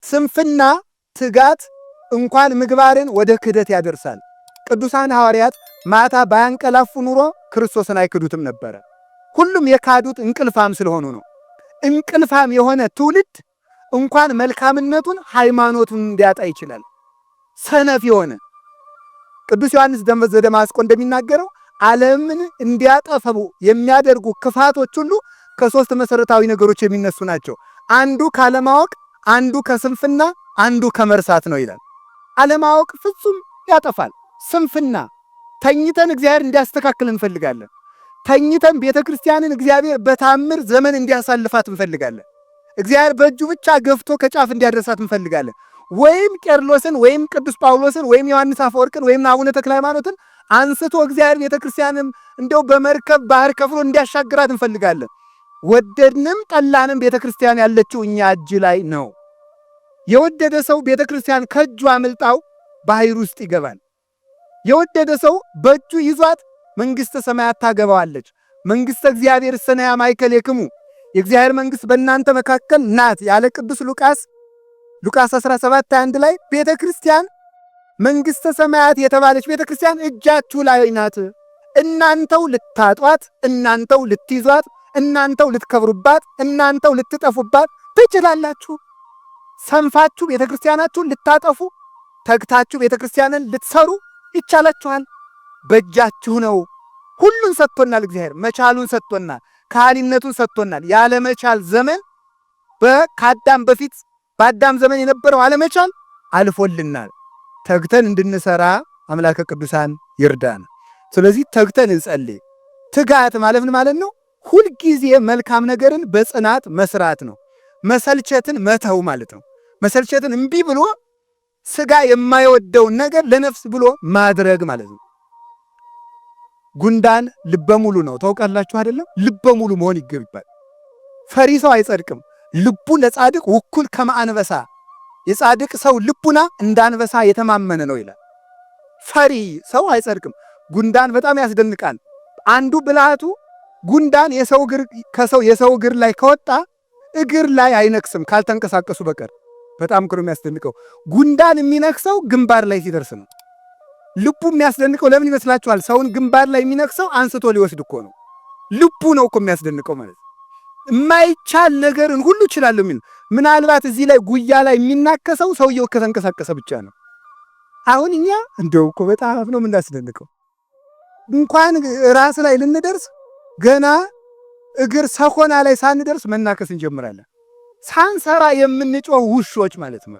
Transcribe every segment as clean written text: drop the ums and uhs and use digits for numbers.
ስንፍና ትጋት እንኳን ምግባርን ወደ ክህደት ያደርሳል። ቅዱሳን ሐዋርያት ማታ ባያንቀላፉ ኑሮ ክርስቶስን አይክዱትም ነበረ። ሁሉም የካዱት እንቅልፋም ስለሆኑ ነው። እንቅልፋም የሆነ ትውልድ እንኳን መልካምነቱን ሃይማኖቱን እንዲያጣ ይችላል። ሰነፍ የሆነ ቅዱስ ዮሐንስ ዘደማስቆ እንደሚናገረው ዓለምን እንዲያጠፈው የሚያደርጉ ክፋቶች ሁሉ ከሶስት መሰረታዊ ነገሮች የሚነሱ ናቸው። አንዱ ካለማወቅ፣ አንዱ ከስንፍና፣ አንዱ ከመርሳት ነው ይላል። አለማወቅ ፍጹም ያጠፋል። ስንፍና ተኝተን እግዚአብሔር እንዲያስተካክል እንፈልጋለን። ተኝተን ቤተ ክርስቲያንን እግዚአብሔር በታምር ዘመን እንዲያሳልፋት እንፈልጋለን። እግዚአብሔር በእጁ ብቻ ገፍቶ ከጫፍ እንዲያደርሳት እንፈልጋለን። ወይም ቄርሎስን ወይም ቅዱስ ጳውሎስን ወይም ዮሐንስ አፈወርቅን ወይም አቡነ ተክለ ሃይማኖትን አንስቶ እግዚአብሔር ቤተ ክርስቲያንም እንደው በመርከብ ባህር ከፍሎ እንዲያሻግራት እንፈልጋለን። ወደድንም ጠላንም ቤተ ክርስቲያን ያለችው እኛ እጅ ላይ ነው። የወደደ ሰው ቤተ ክርስቲያን ከእጁ አምልጣው ባህር ውስጥ ይገባል። የወደደ ሰው በእጁ ይዟት መንግሥተ ሰማያት ታገባዋለች። መንግሥተ እግዚአብሔር ሰናያ ማእከሌክሙ፣ የእግዚአብሔር መንግሥት በእናንተ መካከል ናት ያለ ቅዱስ ሉቃስ 17:21 ላይ ቤተ ክርስቲያን መንግሥተ ሰማያት የተባለች ቤተ ክርስቲያን እጃችሁ ላይ ናት። እናንተው ልታጧት፣ እናንተው ልትይዟት፣ እናንተው ልትከብሩባት፣ እናንተው ልትጠፉባት ትችላላችሁ። ሰንፋችሁ ቤተ ክርስቲያናችሁን ልታጠፉ፣ ተግታችሁ ቤተ ክርስቲያንን ልትሰሩ ይቻላችኋል። በእጃችሁ ነው። ሁሉን ሰጥቶናል እግዚአብሔር። መቻሉን ሰጥቶናል። ካህሊነቱን ሰጥቶናል። ያለመቻል ዘመን ከአዳም በፊት በአዳም ዘመን የነበረው አለመቻል አልፎልናል። ተግተን እንድንሰራ አምላከ ቅዱሳን ይርዳን። ስለዚህ ተግተን እንጸልይ። ትጋት ማለት ምን ማለት ነው? ሁልጊዜ መልካም ነገርን በጽናት መስራት ነው። መሰልቸትን መተው ማለት ነው። መሰልቸትን እምቢ ብሎ ስጋ የማይወደውን ነገር ለነፍስ ብሎ ማድረግ ማለት ነው። ጉንዳን ልበ ሙሉ ነው። ታውቃላችሁ አይደለም? ልበ ሙሉ መሆን ይገባል። ፈሪ ሰው አይጸድቅም። ልቡ ለጻድቅ ውኩል ከመአንበሳ፣ የጻድቅ ሰው ልቡና እንዳንበሳ የተማመነ ነው ይላል። ፈሪ ሰው አይጸድቅም። ጉንዳን በጣም ያስደንቃል። አንዱ ብልሃቱ ጉንዳን የሰው እግር ላይ ከወጣ እግር ላይ አይነክስም ካልተንቀሳቀሱ በቀር። በጣም ክሩ የሚያስደንቀው ጉንዳን የሚነክሰው ግንባር ላይ ሲደርስ ነው። ልቡ የሚያስደንቀው ለምን ይመስላችኋል? ሰውን ግንባር ላይ የሚነክሰው አንስቶ ሊወስድ እኮ ነው። ልቡ ነው እኮ የሚያስደንቀው ማለት። የማይቻል ነገርን ሁሉ እችላለሁ የሚል ምናልባት እዚህ ላይ ጉያ ላይ የሚናከሰው ሰውየው ከተንቀሳቀሰ ብቻ ነው። አሁን እኛ እንደው እኮ በጣም ነው የምናስደንቀው። እንኳን ራስ ላይ ልንደርስ ገና እግር ሰኮና ላይ ሳንደርስ መናከስ እንጀምራለን። ሳንሰራ የምንጮህ ውሾች ማለት ነው።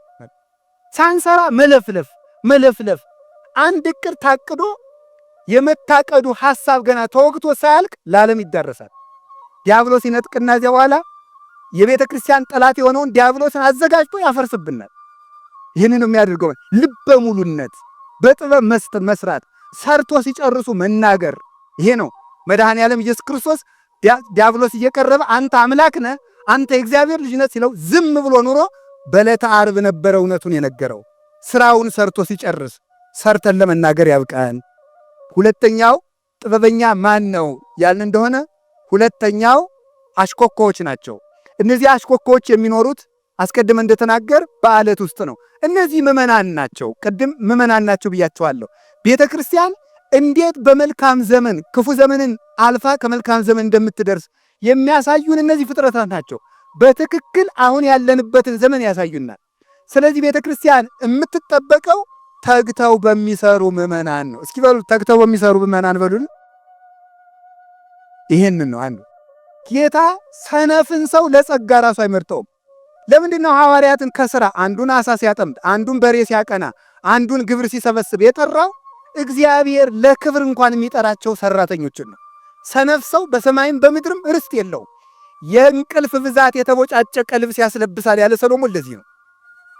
ሳንሰራ መለፍለፍ። አንድ እቅድ ታቅዶ የመታቀዱ ሐሳብ ገና ተወግቶ ሳያልቅ ለዓለም ይዳረሳል። ዲያብሎስ ይነጥቅና እዚያ በኋላ የቤተ ክርስቲያን ጠላት የሆነውን ዲያብሎስን አዘጋጅቶ ያፈርስብናል። ይህንን የሚያደርገው ልበ ሙሉነት፣ በጥበብ መስራት፣ ሰርቶ ሲጨርሱ መናገር። ይሄ ነው መድኃኔ ዓለም ኢየሱስ ክርስቶስ ዲያብሎስ እየቀረበ አንተ አምላክ ነህ፣ አንተ የእግዚአብሔር ልጅ ነህ ሲለው ዝም ብሎ ኑሮ በዕለተ ዓርብ ነበረ እውነቱን የነገረው። ስራውን ሰርቶ ሲጨርስ ሰርተን ለመናገር ያብቃን። ሁለተኛው ጥበበኛ ማን ነው ያልን እንደሆነ ሁለተኛው አሽኮኮዎች ናቸው። እነዚህ አሽኮኮዎች የሚኖሩት አስቀድመን እንደተናገር በዓለት ውስጥ ነው። እነዚህ ምዕመናን ናቸው። ቅድም ምዕመናን ናቸው ብያቸዋለሁ። ቤተ ክርስቲያን እንዴት በመልካም ዘመን ክፉ ዘመንን አልፋ ከመልካም ዘመን እንደምትደርስ የሚያሳዩን እነዚህ ፍጥረታት ናቸው። በትክክል አሁን ያለንበትን ዘመን ያሳዩናል። ስለዚህ ቤተ ክርስቲያን የምትጠበቀው ተግተው በሚሰሩ ምዕመናን ነው። እስኪ በሉ ተግተው በሚሰሩ ምዕመናን በሉን። ይሄንን ነው አንዱ። ጌታ ሰነፍን ሰው ለጸጋ ራሱ አይመርጠውም። ለምንድን ነው ሐዋርያትን ከሥራ አንዱን አሳ ሲያጠምድ፣ አንዱን በሬ ሲያቀና፣ አንዱን ግብር ሲሰበስብ የጠራው? እግዚአብሔር ለክብር እንኳን የሚጠራቸው ሰራተኞችን ነው። ሰነፍ ሰው በሰማይም በምድርም ርስት የለውም። የእንቅልፍ ብዛት የተቦጫጨቀ ልብስ ያስለብሳል ያለ ሰሎሞን ለዚህ ነው።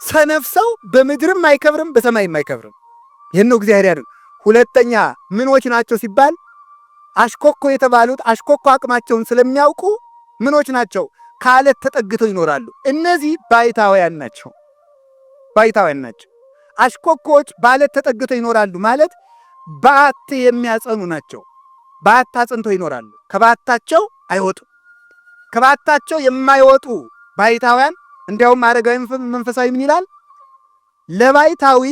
ሰነፍ ሰው በምድርም አይከብርም በሰማይም አይከብርም። ይህን ነው እግዚአብሔር ያለው። ሁለተኛ ምኖች ናቸው ሲባል አሽኮኮ የተባሉት አሽኮኮ አቅማቸውን ስለሚያውቁ ምኖች ናቸው? ከአለት ተጠግተው ይኖራሉ። እነዚህ ባይታውያን ናቸው። ባይታውያን ናቸው። አሽኮኮዎች በአለት ተጠግተው ይኖራሉ ማለት በዓት የሚያጸኑ ናቸው። በዓት አጽንተው ይኖራሉ። ከበዓታቸው አይወጡም። ከበዓታቸው የማይወጡ ባይታውያን እንዲያውም አረጋዊ መንፈሳዊ ምን ይላል? ለባይታዊ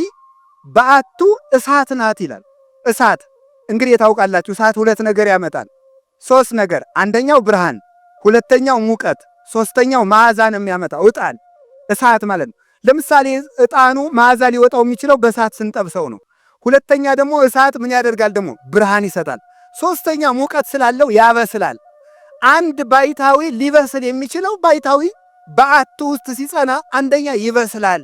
በዓቱ እሳት ናት ይላል። እሳት እንግዲህ የታውቃላችሁ፣ እሳት ሁለት ነገር ያመጣል። ሶስት ነገር፣ አንደኛው ብርሃን፣ ሁለተኛው ሙቀት፣ ሶስተኛው መዓዛ ነው የሚያመጣው። ዕጣን እሳት ማለት ነው። ለምሳሌ ዕጣኑ መዓዛ ሊወጣው የሚችለው በእሳት ስንጠብሰው ነው። ሁለተኛ ደግሞ እሳት ምን ያደርጋል? ደግሞ ብርሃን ይሰጣል። ሶስተኛ ሙቀት ስላለው ያበስላል። አንድ ባይታዊ ሊበስል የሚችለው ባይታዊ በዓቱ ውስጥ ሲጸና አንደኛ ይበስላል።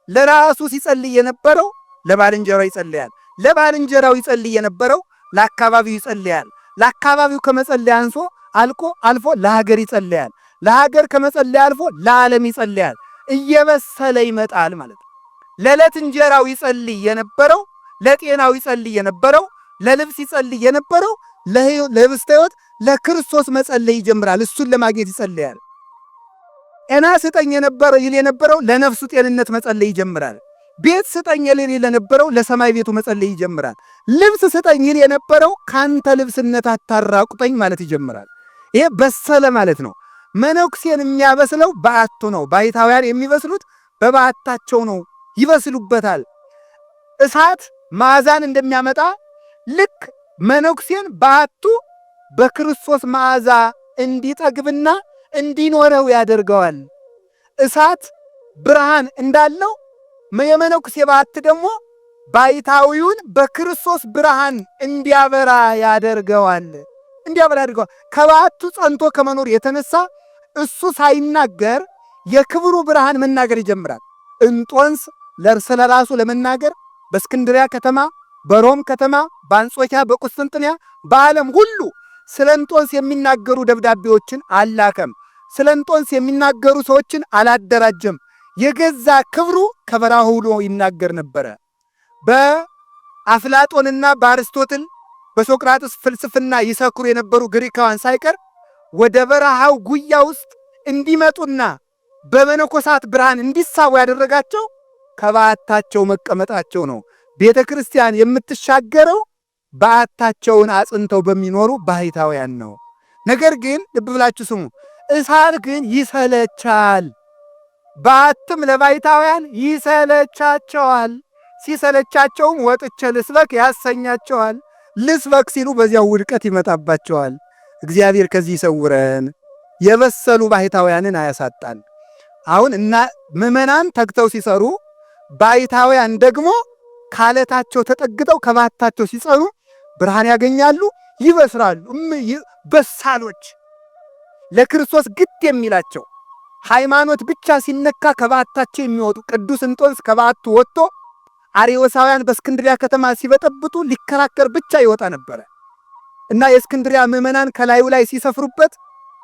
ለራሱ ሲጸልይ የነበረው ለባልንጀራው ይጸልያል። ለባልንጀራው ይጸልይ የነበረው ለአካባቢው ይጸልያል። ለአካባቢው ከመጸለይ አልፎ ለሀገር ይጸልያል። ለሀገር ከመጸለይ አልፎ ለዓለም ይጸልያል። እየበሰለ ይመጣል ማለት ነው። ለዕለት እንጀራው ይጸልይ የነበረው፣ ለጤናው ይጸልይ የነበረው፣ ለልብስ ይጸልይ የነበረው፣ ለህብስተ ሕይወት ለክርስቶስ መጸለይ ይጀምራል። እሱን ለማግኘት ይጸልያል። ጤና ስጠኝ ይል የነበረው ለነፍሱ ጤንነት መጸለይ ይጀምራል። ቤት ስጠኝ ይል የነበረው ለሰማይ ቤቱ መጸለይ ይጀምራል። ልብስ ስጠኝ ይል የነበረው ካንተ ልብስነት አታራቁጠኝ ማለት ይጀምራል። ይሄ በሰለ ማለት ነው። መነኩሴን የሚያበስለው በዓቱ ነው። ባይታውያን የሚበስሉት በበዓታቸው ነው፣ ይበስሉበታል። እሳት መዓዛን እንደሚያመጣ ልክ መነኩሴን በዓቱ በክርስቶስ መዓዛ እንዲጠግብና እንዲኖረው ያደርገዋል። እሳት ብርሃን እንዳለው የመነኩሴ በዓት ደግሞ ባይታዊውን በክርስቶስ ብርሃን እንዲያበራ ያደርገዋል። ከበዓቱ ጸንቶ ከመኖር የተነሳ እሱ ሳይናገር የክብሩ ብርሃን መናገር ይጀምራል። እንጦንስ ስለ ራሱ ለመናገር በእስክንድሪያ ከተማ፣ በሮም ከተማ፣ በአንጾኪያ፣ በቁስጥንጥንያ፣ በዓለም ሁሉ ስለ እንጦንስ የሚናገሩ ደብዳቤዎችን አላከም። ስለ እንጦንስ የሚናገሩ ሰዎችን አላደራጀም። የገዛ ክብሩ ከበረሃ ውሎ ይናገር ነበረ። በአፍላጦንና በአርስቶትል በሶቅራጥስ ፍልስፍና ይሰክሩ የነበሩ ግሪካውያን ሳይቀር ወደ በረሃው ጉያ ውስጥ እንዲመጡና በመነኮሳት ብርሃን እንዲሳቡ ያደረጋቸው ከበዓታቸው መቀመጣቸው ነው። ቤተ ክርስቲያን የምትሻገረው በዓታቸውን አጽንተው በሚኖሩ ባሕታውያን ነው። ነገር ግን ልብ ብላችሁ ስሙ፣ እሳት ግን ይሰለቻል። በዓትም ለባሕታውያን ይሰለቻቸዋል። ሲሰለቻቸውም ወጥቼ ልስበክ ያሰኛቸዋል። ልስበክ ሲሉ በዚያው ውድቀት ይመጣባቸዋል። እግዚአብሔር ከዚህ ይሰውረን፣ የበሰሉ ባሕታውያንን አያሳጣን። አሁን እና ምዕመናን ተግተው ሲሰሩ፣ ባሕታውያን ደግሞ ካለታቸው ተጠግተው ከበዓታቸው ሲጸኑ ብርሃን ያገኛሉ፣ ይበስራሉ። በሳሎች ለክርስቶስ ግድ የሚላቸው ሃይማኖት ብቻ ሲነካ ከበዓታቸው የሚወጡ ቅዱስ እንጦንስ ከበዓቱ ወጥቶ አርዮሳውያን በእስክንድሪያ ከተማ ሲበጠብጡ ሊከራከር ብቻ ይወጣ ነበረ እና የእስክንድሪያ ምዕመናን ከላዩ ላይ ሲሰፍሩበት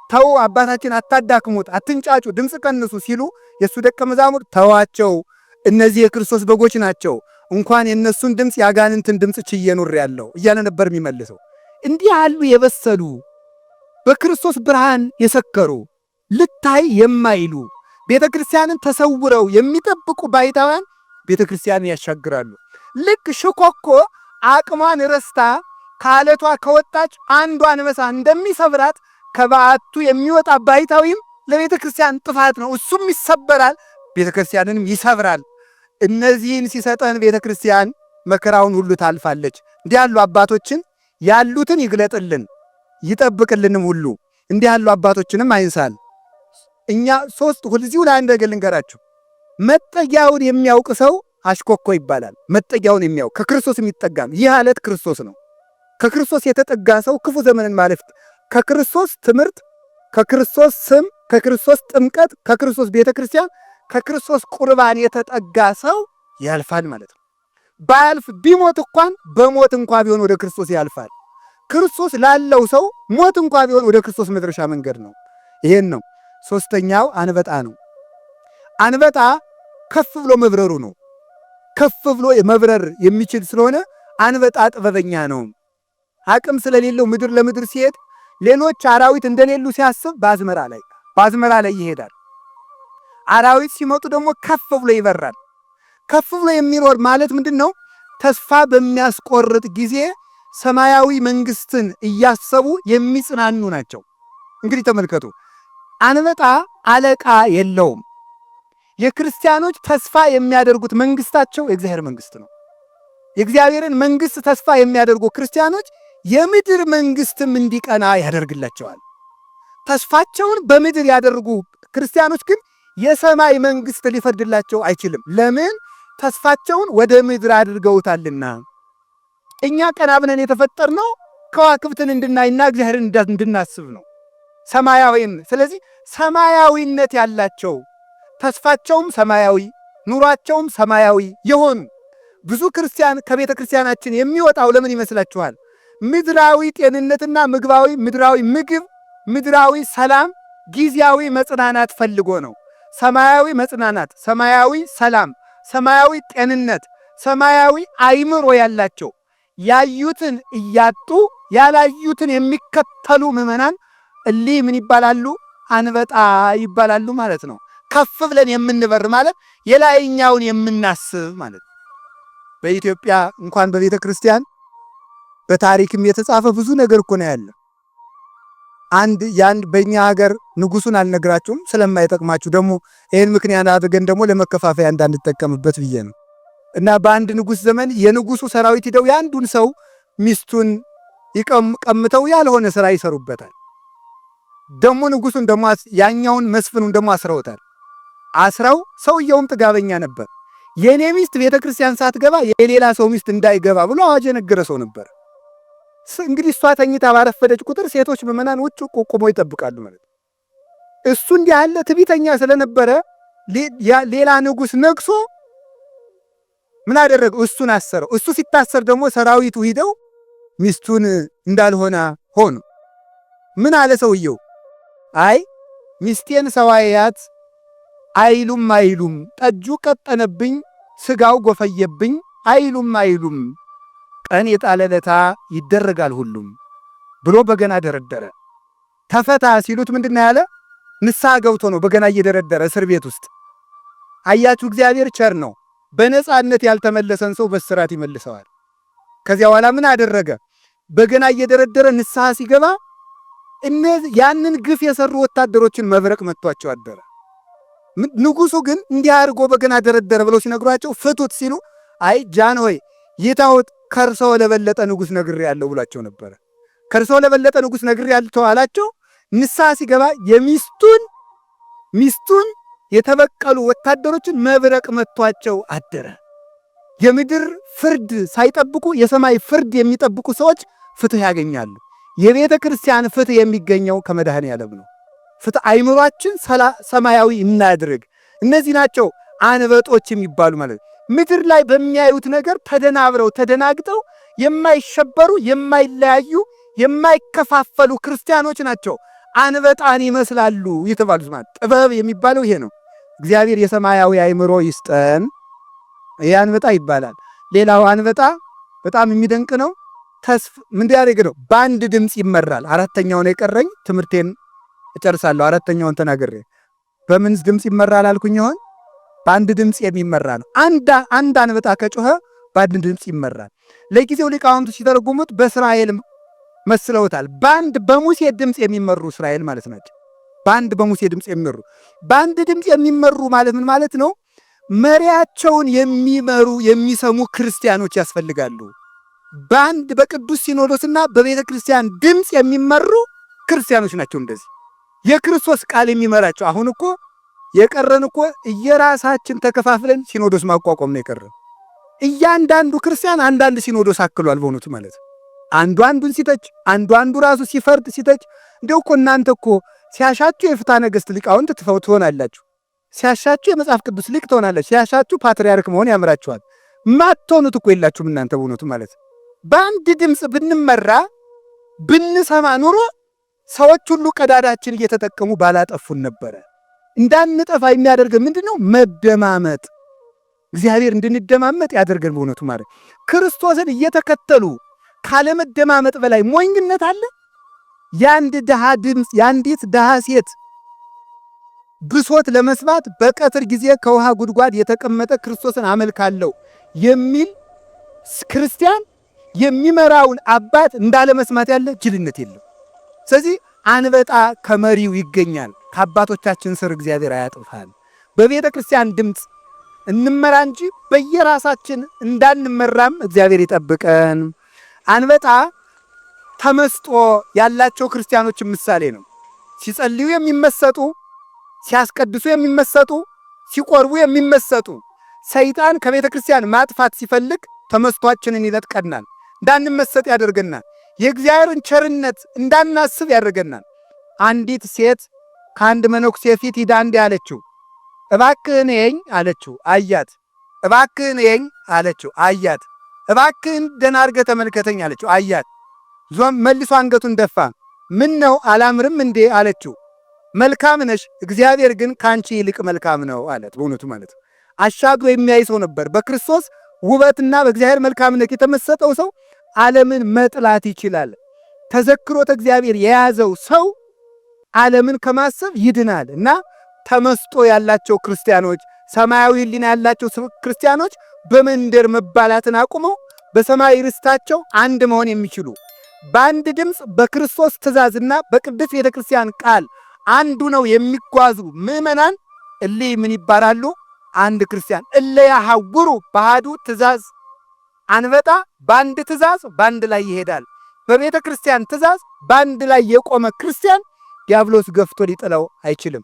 ተው አባታችን አታዳክሙት፣ አትንጫጩ፣ ድምፅ ቀንሱ ሲሉ የእሱ ደቀ መዛሙርት ተዋቸው፣ እነዚህ የክርስቶስ በጎች ናቸው፣ እንኳን የእነሱን ድምፅ የአጋንንትን ድምፅ ችዬ ኖሬአለሁ እያለ ነበር የሚመልሰው። እንዲህ ያሉ የበሰሉ በክርስቶስ ብርሃን የሰከሩ ልታይ የማይሉ ቤተ ክርስቲያንን ተሰውረው የሚጠብቁ ባሕታውያን ቤተ ክርስቲያንን ያሻግራሉ። ልክ ሽኮኮ አቅሟን ረስታ ከዓለቷ ከወጣች አንዷ አንበሳ እንደሚሰብራት ከበዓቱ የሚወጣ ባሕታዊም ለቤተ ክርስቲያን ጥፋት ነው። እሱም ይሰበራል፣ ቤተ ክርስቲያንንም ይሰብራል። እነዚህን ሲሰጠን ቤተ ክርስቲያን መከራውን ሁሉ ታልፋለች። እንዲህ ያሉ አባቶችን ያሉትን ይግለጥልን ይጠብቅልንም ሁሉ እንዲህ ያሉ አባቶችንም አይንሳል። እኛ ሁልዚሁ ላይ አንድ ነገር ልንገራችሁ። መጠጊያውን የሚያውቅ ሰው አሽኮኮ ይባላል። መጠጊያውን የሚያውቅ ከክርስቶስ የሚጠጋም ይህ አለት ክርስቶስ ነው። ከክርስቶስ የተጠጋ ሰው ክፉ ዘመንን ማለፍ ከክርስቶስ ትምህርት፣ ከክርስቶስ ስም፣ ከክርስቶስ ጥምቀት፣ ከክርስቶስ ቤተ ክርስቲያን፣ ከክርስቶስ ቁርባን የተጠጋ ሰው ያልፋል ማለት ነው። ባያልፍ ቢሞት እንኳን በሞት እንኳ ቢሆን ወደ ክርስቶስ ያልፋል። ክርስቶስ ላለው ሰው ሞት እንኳ ቢሆን ወደ ክርስቶስ መድረሻ መንገድ ነው። ይሄን ነው። ሶስተኛው አንበጣ ነው። አንበጣ ከፍ ብሎ መብረሩ ነው። ከፍ ብሎ መብረር የሚችል ስለሆነ አንበጣ ጥበበኛ ነው። አቅም ስለሌለው ምድር ለምድር ሲሄድ ሌሎች አራዊት እንደሌሉ ሲያስብ በአዝመራ ላይ ይሄዳል። አራዊት ሲመጡ ደግሞ ከፍ ብሎ ይበራል። ከፍ ብሎ የሚኖር ማለት ምንድን ነው? ተስፋ በሚያስቆርጥ ጊዜ ሰማያዊ መንግስትን እያሰቡ የሚጽናኑ ናቸው። እንግዲህ ተመልከቱ፣ አንበጣ አለቃ የለውም። የክርስቲያኖች ተስፋ የሚያደርጉት መንግስታቸው የእግዚአብሔር መንግስት ነው። የእግዚአብሔርን መንግስት ተስፋ የሚያደርጉ ክርስቲያኖች የምድር መንግስትም እንዲቀና ያደርግላቸዋል። ተስፋቸውን በምድር ያደርጉ ክርስቲያኖች ግን የሰማይ መንግስት ሊፈርድላቸው አይችልም። ለምን? ተስፋቸውን ወደ ምድር አድርገውታልና። እኛ ቀና ብለን የተፈጠርነው ከዋክብትን እንድናይና እግዚአብሔርን እንድናስብ ነው፣ ሰማያዊም። ስለዚህ ሰማያዊነት ያላቸው ተስፋቸውም ሰማያዊ ኑሯቸውም ሰማያዊ የሆኑ ብዙ ክርስቲያን ከቤተ ክርስቲያናችን የሚወጣው ለምን ይመስላችኋል? ምድራዊ ጤንነትና ምድራዊ ምግብ፣ ምድራዊ ሰላም፣ ጊዜያዊ መጽናናት ፈልጎ ነው። ሰማያዊ መጽናናት፣ ሰማያዊ ሰላም፣ ሰማያዊ ጤንነት፣ ሰማያዊ አይምሮ ያላቸው ያዩትን እያጡ ያላዩትን የሚከተሉ ምዕመናን እሊህ ምን ይባላሉ? አንበጣ ይባላሉ ማለት ነው። ከፍ ብለን የምንበር ማለት የላይኛውን የምናስብ ማለት ነው። በኢትዮጵያ እንኳን በቤተ ክርስቲያን በታሪክም የተጻፈ ብዙ ነገር እኮ ነው ያለ። በእኛ ሀገር ንጉሱን አልነግራችሁም ስለማይጠቅማችሁ፣ ደግሞ ይህን ምክንያት አድርገን ደግሞ ለመከፋፈያ እንዳንጠቀምበት ብዬ ነው። እና በአንድ ንጉስ ዘመን የንጉሱ ሰራዊት ሂደው የአንዱን ሰው ሚስቱን ቀምተው ያልሆነ ስራ ይሰሩበታል። ደግሞ ንጉሱን ደግሞ ያኛውን መስፍኑን ደግሞ አስረውታል። አስረው ሰውየውም ጥጋበኛ ነበር። የኔ ሚስት ቤተ ክርስቲያን ሳትገባ የሌላ ሰው ሚስት እንዳይገባ ብሎ አዋጅ የነገረ ሰው ነበር። እንግዲህ እሷ ተኝታ ባረፈደች ቁጥር ሴቶች ምዕመናን ውጭ ቆመው ይጠብቃሉ ማለት ነው። እሱ እንዲህ ያለ ትዕቢተኛ ስለነበረ ሌላ ንጉስ ነግሶ ምን አደረገው? እሱን አሰረው። እሱ ሲታሰር ደግሞ ሰራዊቱ ሂደው ሚስቱን እንዳልሆነ ሆኑ። ምን አለ ሰውየው? አይ ሚስቴን ሰዋያት አይሉም ጠጁ ቀጠነብኝ፣ ስጋው ጎፈየብኝ፣ አይሉም ቀን የጣለለታ ይደረጋል ሁሉም ብሎ በገና ደረደረ። ተፈታ ሲሉት ምንድነው ያለ? ንስሐ ገብቶ ነው በገና እየደረደረ እስር ቤት ውስጥ። አያችሁ እግዚአብሔር ቸር ነው። በነፃነት ያልተመለሰን ሰው በስራት ይመልሰዋል። ከዚያ በኋላ ምን አደረገ? በገና እየደረደረ ንስሐ ሲገባ ያንን ግፍ የሰሩ ወታደሮችን መብረቅ መጥቷቸው አደረ። ንጉሱ ግን እንዲህ አድርጎ በገና ደረደረ ብለው ሲነግሯቸው ፍቱት ሲሉ አይ ጃን ሆይ ይታወት ከርሰው ለበለጠ ንጉስ ነግሬያለሁ ብሏቸው ነበረ። ከርሰው ለበለጠ ንጉስ ነግሬያለሁ አላቸው። ንስሐ ሲገባ ሚስቱን የተበቀሉ ወታደሮችን መብረቅ መጥቷቸው አደረ። የምድር ፍርድ ሳይጠብቁ የሰማይ ፍርድ የሚጠብቁ ሰዎች ፍትህ ያገኛሉ። የቤተ ክርስቲያን ፍትህ የሚገኘው ከመድኃኔዓለም ነው። ፍትህ አይምሯችን ሰማያዊ እናድርግ። እነዚህ ናቸው አንበጦች የሚባሉ ማለት። ምድር ላይ በሚያዩት ነገር ተደናብረው ተደናግጠው የማይሸበሩ የማይለያዩ የማይከፋፈሉ ክርስቲያኖች ናቸው አንበጣን ይመስላሉ የተባሉት ማለት። ጥበብ የሚባለው ይሄ ነው። እግዚአብሔር የሰማያዊ አይምሮ ይስጠን። ይሄ አንበጣ ይባላል። ሌላው አንበጣ በጣም የሚደንቅ ነው። ምን ያደርግ ነው? በአንድ ድምፅ ይመራል። አራተኛውን የቀረኝ ትምህርቴን እጨርሳለሁ። አራተኛውን ተናግሬ በምን ድምፅ ይመራል አልኩኝ? ይሆን በአንድ ድምፅ የሚመራ ነው። አንድ አንበጣ ከጮኸ በአንድ ድምፅ ይመራል። ለጊዜው ሊቃውንቱ ሲተረጉሙት በእስራኤል መስለውታል። በሙሴ ድምፅ የሚመሩ እስራኤል ማለት ናቸው። በሙሴ ድምፅ የሚመሩ በአንድ ድምፅ የሚመሩ ማለት ምን ማለት ነው? መሪያቸውን የሚሰሙ ክርስቲያኖች ያስፈልጋሉ። በቅዱስ ሲኖዶስና በቤተ ክርስቲያን ድምፅ የሚመሩ ክርስቲያኖች ናቸው። እንደዚህ የክርስቶስ ቃል የሚመራቸው። አሁን እኮ የቀረን እኮ እየራሳችን ተከፋፍለን ሲኖዶስ ማቋቋም ነው የቀረን። እያንዳንዱ ክርስቲያን አንዳንድ ሲኖዶስ አክሏል በእውነቱ ማለት ነው። አንዱ አንዱን ሲተች፣ አንዱ ራሱ ሲፈርድ ሲተች። እንደው እኮ እናንተ እኮ ሲያሻችሁ የፍትሐ ነገሥት ሊቃውንት ትሆናላችሁ፣ ሲያሻችሁ የመጽሐፍ ቅዱስ ሊቅ ትሆናላችሁ፣ ሲያሻችሁ ፓትርያርክ መሆን ያምራችኋል። ማትሆኑት እኮ የላችሁም እናንተ በእውነቱ ማለት ነው። በአንድ ድምፅ ብንመራ ብንሰማ ኑሮ ሰዎች ሁሉ ቀዳዳችን እየተጠቀሙ ባላጠፉን ነበረ። እንዳንጠፋ የሚያደርገን ምንድነው? መደማመጥ። እግዚአብሔር እንድንደማመጥ ያደርገን በእውነቱ ማለት። ክርስቶስን እየተከተሉ ካለመደማመጥ በላይ ሞኝነት አለ? የአንድ ድሃ ድምፅ፣ የአንዲት ድሃ ሴት ብሶት ለመስማት በቀትር ጊዜ ከውሃ ጉድጓድ የተቀመጠ ክርስቶስን አመልካለሁ የሚል ክርስቲያን የሚመራውን አባት እንዳለመስማት ያለ ጅልነት የለም። ስለዚህ አንበጣ ከመሪው ይገኛል። ከአባቶቻችን ስር እግዚአብሔር አያጥፋል። በቤተ ክርስቲያን ድምፅ እንመራ እንጂ በየራሳችን እንዳንመራም እግዚአብሔር ይጠብቀን። አንበጣ ተመስጦ ያላቸው ክርስቲያኖች ምሳሌ ነው። ሲጸልዩ የሚመሰጡ፣ ሲያስቀድሱ የሚመሰጡ፣ ሲቆርቡ የሚመሰጡ። ሰይጣን ከቤተ ክርስቲያን ማጥፋት ሲፈልግ ተመስጧችንን ይነጥቀናል፣ እንዳንመሰጥ ያደርገናል። የእግዚአብሔርን ቸርነት እንዳናስብ ያደርገናል። አንዲት ሴት ከአንድ መነኩሴ ፊት ሂዳ እንዲህ አለችው፣ እባክህን እየኝ አለችው፣ አያት። እባክህን እየኝ አለችው፣ አያት። እባክህን ደህና አድርገህ ተመልከተኝ አለችው፣ አያት። ዞም መልሶ አንገቱን ደፋ። ምን ነው አላምርም እንዴ አለችው። መልካም ነሽ፣ እግዚአብሔር ግን ከአንቺ ይልቅ መልካም ነው አለት። በእውነቱ ማለት አሻግሮ የሚያይ ሰው ነበር። በክርስቶስ ውበትና በእግዚአብሔር መልካምነት የተመሰጠው ሰው ዓለምን መጥላት ይችላል። ተዘክሮተ እግዚአብሔር የያዘው ሰው ዓለምን ከማሰብ ይድናል። እና ተመስጦ ያላቸው ክርስቲያኖች፣ ሰማያዊ ሕሊና ያላቸው ክርስቲያኖች በመንደር መባላትን አቁመው በሰማይ ርስታቸው አንድ መሆን የሚችሉ በአንድ ድምፅ በክርስቶስ ትእዛዝና በቅድስት ቤተ ክርስቲያን ቃል አንዱ ነው የሚጓዙ ምዕመናን እሊህ ምን ይባላሉ? አንድ ክርስቲያን። እለ ያሐውሩ በአሐዱ ትእዛዝ። አንበጣ በአንድ ትእዛዝ በአንድ ላይ ይሄዳል። በቤተ ክርስቲያን ትእዛዝ በአንድ ላይ የቆመ ክርስቲያን ዲያብሎስ ገፍቶ ሊጥለው አይችልም።